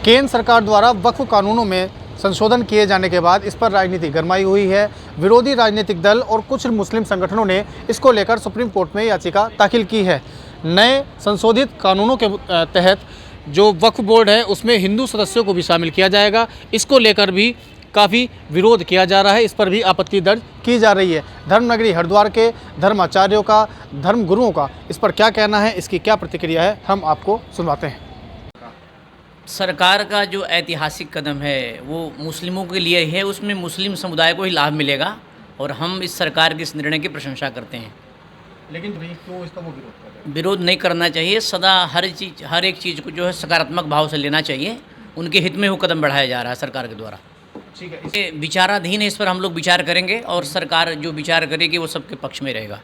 केंद्र सरकार द्वारा वक्फ कानूनों में संशोधन किए जाने के बाद इस पर राजनीति गरमाई हुई है। विरोधी राजनीतिक दल और कुछ मुस्लिम संगठनों ने इसको लेकर सुप्रीम कोर्ट में याचिका दाखिल की है। नए संशोधित कानूनों के तहत जो वक्फ बोर्ड है उसमें हिंदू सदस्यों को भी शामिल किया जाएगा। इसको लेकर भी काफ़ी विरोध किया जा रहा है, इस पर भी आपत्ति दर्ज की जा रही है। धर्मनगरी हरिद्वार के धर्माचार्यों का, धर्म गुरुओं का इस पर क्या कहना है, इसकी क्या प्रतिक्रिया है, हम आपको सुनवाते हैं। सरकार का जो ऐतिहासिक कदम है वो मुस्लिमों के लिए है, उसमें मुस्लिम समुदाय को ही लाभ मिलेगा और हम इस सरकार के इस निर्णय की प्रशंसा करते हैं। लेकिन क्यों इसका वो विरोध कर रहे हैं? विरोध नहीं करना चाहिए, सदा हर एक चीज़ को जो है सकारात्मक भाव से लेना चाहिए। उनके हित में वो कदम बढ़ाया जा रहा है सरकार के द्वारा। ठीक है, ये विचाराधीन है, इस पर हम लोग विचार करेंगे और सरकार जो विचार करेगी वो सबके पक्ष में रहेगा।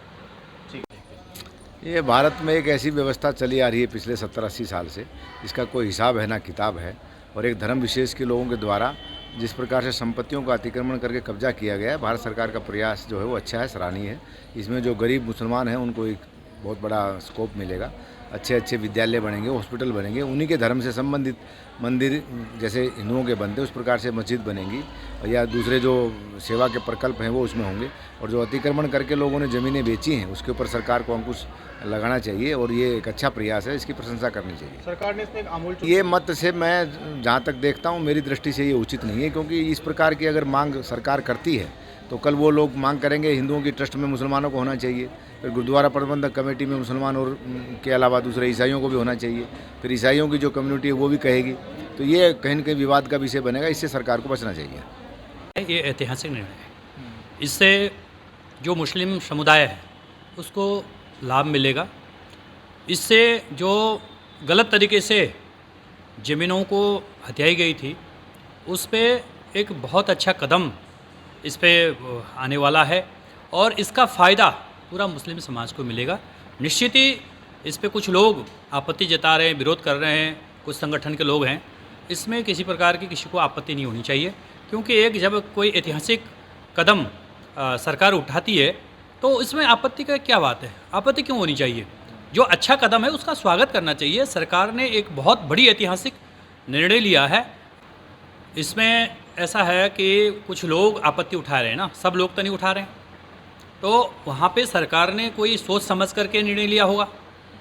ये भारत में एक ऐसी व्यवस्था चली आ रही है पिछले 70-80 साल से, इसका कोई हिसाब है ना किताब है। और एक धर्म विशेष के लोगों के द्वारा जिस प्रकार से संपत्तियों का अतिक्रमण करके कब्जा किया गया है, भारत सरकार का प्रयास जो है वो अच्छा है, सराहनीय है। इसमें जो गरीब मुसलमान हैं उनको एक बहुत बड़ा स्कोप मिलेगा, अच्छे अच्छे विद्यालय बनेंगे, हॉस्पिटल बनेंगे, उन्हीं के धर्म से संबंधित मंदिर जैसे हिंदुओं के बनते उस प्रकार से मस्जिद बनेंगी, या दूसरे जो सेवा के प्रकल्प हैं वो उसमें होंगे। और जो अतिक्रमण करके लोगों ने ज़मीनें बेची हैं उसके ऊपर सरकार को अंकुश लगाना चाहिए और ये एक अच्छा प्रयास है, इसकी प्रशंसा करनी चाहिए। सरकार ने इसमें एक आमूल ये मत से मैं जहाँ तक देखता हूँ, मेरी दृष्टि से ये उचित नहीं है, क्योंकि इस प्रकार की अगर मांग सरकार करती है तो कल वो लोग मांग करेंगे हिंदुओं की ट्रस्ट में मुसलमानों को होना चाहिए, फिर गुरुद्वारा प्रबंधक कमेटी में मुसलमान और के अलावा दूसरे ईसाइयों को भी होना चाहिए, फिर ईसाइयों की जो कम्युनिटी है वो भी कहेगी, तो ये कहीं न कहीं विवाद का विषय बनेगा। इससे सरकार को बचना चाहिए। ये ऐतिहासिक निर्णय है, इससे जो मुस्लिम समुदाय है उसको लाभ मिलेगा। इससे जो गलत तरीके से ज़मीनों को हथियाई गई थी उस पर एक बहुत अच्छा कदम इस पे आने वाला है और इसका फ़ायदा पूरा मुस्लिम समाज को मिलेगा। निश्चित ही इस पे कुछ लोग आपत्ति जता रहे हैं, विरोध कर रहे हैं, कुछ संगठन के लोग हैं। इसमें किसी प्रकार की किसी को आपत्ति नहीं होनी चाहिए, क्योंकि एक जब कोई ऐतिहासिक कदम सरकार उठाती है तो इसमें आपत्ति का क्या बात है, आपत्ति क्यों होनी चाहिए। जो अच्छा कदम है उसका स्वागत करना चाहिए। सरकार ने एक बहुत बड़ी ऐतिहासिक निर्णय लिया है। इसमें ऐसा है कि कुछ लोग आपत्ति उठा रहे हैं ना, सब लोग तो नहीं उठा रहे हैं, तो वहाँ पे सरकार ने कोई सोच समझ करके निर्णय लिया होगा।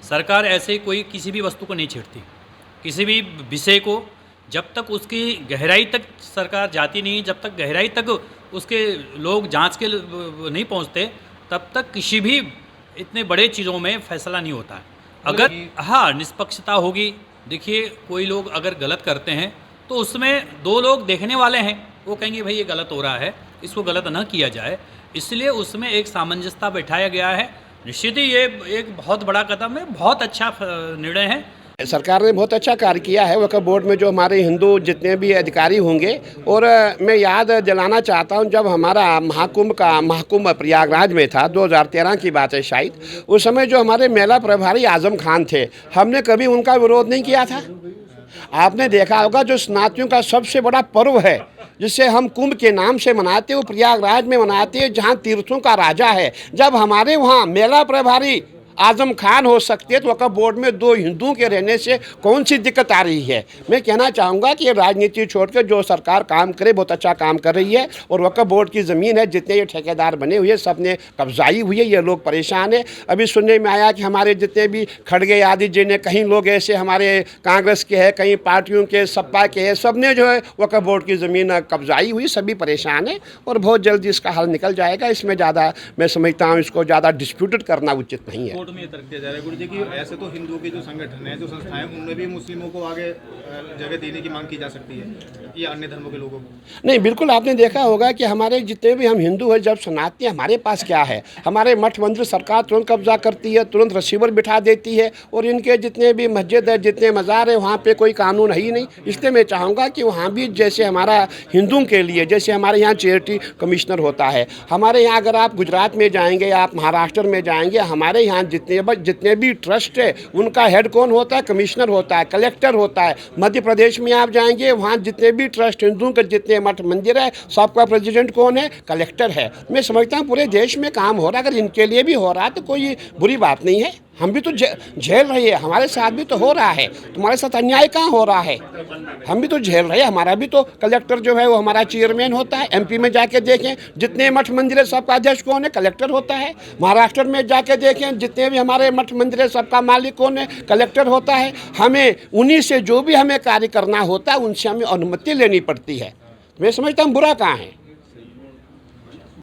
सरकार ऐसे कोई किसी भी वस्तु को नहीं छेड़ती, किसी भी विषय को जब तक उसकी गहराई तक सरकार जाती नहीं, जब तक गहराई तक उसके लोग जांच के नहीं पहुँचते, तब तक किसी भी इतने बड़े चीज़ों में फैसला नहीं होता है। अगर हाँ निष्पक्षता होगी, देखिए कोई लोग अगर गलत करते हैं तो उसमें दो लोग देखने वाले हैं, वो कहेंगे भाई ये गलत हो रहा है, इसको गलत न किया जाए, इसलिए उसमें एक सामंजस्यता बैठाया गया है। निश्चित ही ये एक बहुत बड़ा कदम है, बहुत अच्छा निर्णय है। सरकार ने बहुत अच्छा कार्य किया है। वक्फ बोर्ड में जो हमारे हिंदू जितने भी अधिकारी होंगे, और मैं याद दिलाना चाहता हूं जब हमारा महाकुंभ प्रयागराज में था, 2013 की बात है शायद, उस समय जो हमारे मेला प्रभारी आजम खान थे, हमने कभी उनका विरोध नहीं किया था। आपने देखा होगा जो स्नातियों का सबसे बड़ा पर्व है जिसे हम कुंभ के नाम से मनाते हैं, वो प्रयागराज में मनाते हैं जहाँ तीर्थों का राजा है। जब हमारे वहाँ मेला प्रभारी आजम खान हो सकते हैं तो वक्फ बोर्ड में दो हिंदुओं के रहने से कौन सी दिक्कत आ रही है। मैं कहना चाहूँगा कि ये राजनीति छोड़कर जो सरकार काम करे बहुत अच्छा काम कर रही है। और वक्फ बोर्ड की ज़मीन है, जितने ये ठेकेदार बने हुए सब ने कब्जाई हुई है, ये लोग परेशान हैं। अभी सुनने में आया कि हमारे जितने भी खड़गे आदि जिन्हें कहीं लोग ऐसे हमारे कांग्रेस के हैं, कहीं पार्टियों के, सपा के हैं, सब ने जो है वक्फ बोर्ड की ज़मीन कब्जाई हुई, सभी परेशान हैं और बहुत जल्दी इसका हल निकल जाएगा। इसमें ज़्यादा मैं समझता हूँ इसको ज़्यादा डिस्प्यूटेड करना उचित नहीं है। में तर्क दिया जा रहा है गुरु जी कि ऐसे तो हिंदुओं के जो संगठन है, जो संस्थाएं, उनमें भी मुस्लिमों को आगे जगह देने की मांग की जा सकती है या अन्य धर्मों के लोगों को। नहीं, बिल्कुल आपने देखा होगा कि हमारे जितने भी हम हिंदू हैं जब सुनाते हैं, हमारे पास क्या है, हमारे मठ मंदिर सरकार तुरंत कब्जा करती है, तुरंत रिसीवर बिठा देती है, और इनके जितने भी मस्जिद है, जितने मज़ार है, वहाँ पे कोई कानून है ही नहीं। इसलिए मैं चाहूँगा कि वहाँ भी जैसे हमारा हिंदुओं के लिए जैसे हमारे यहाँ चैरिटी कमिश्नर होता है, हमारे यहाँ अगर आप गुजरात में जाएंगे, आप महाराष्ट्र में जाएंगे, हमारे यहाँ जितने भी ट्रस्ट है उनका हेड कौन होता है, कमिश्नर होता है, कलेक्टर होता है। मध्य प्रदेश में आप जाएंगे, वहाँ जितने भी ट्रस्ट हिंदुओं के जितने मठ मंदिर है, सबका प्रेसिडेंट कौन है, कलेक्टर है। मैं समझता हूँ पूरे देश में काम हो रहा है, अगर इनके लिए भी हो रहा है तो कोई बुरी बात नहीं है। हम भी तो झेल रही है, हमारे साथ भी तो हो रहा है, तुम्हारे साथ अन्याय कहाँ हो रहा है? हम भी तो झेल रहे हैं, हमारा भी तो कलेक्टर जो है वो हमारा चेयरमैन होता है। एमपी में जाके देखें जितने मठ मंदिर है सबका अध्यक्ष कौन है? कलेक्टर होता है। महाराष्ट्र में जाके देखें जितने भी हमारे मठ मंदिर है सबका मालिक कौन है? कलेक्टर होता है। हमें उन्हीं से जो भी हमें कार्य करना होता है उनसे हमें अनुमति लेनी पड़ती है। मैं समझता हूँ बुरा कहाँ है।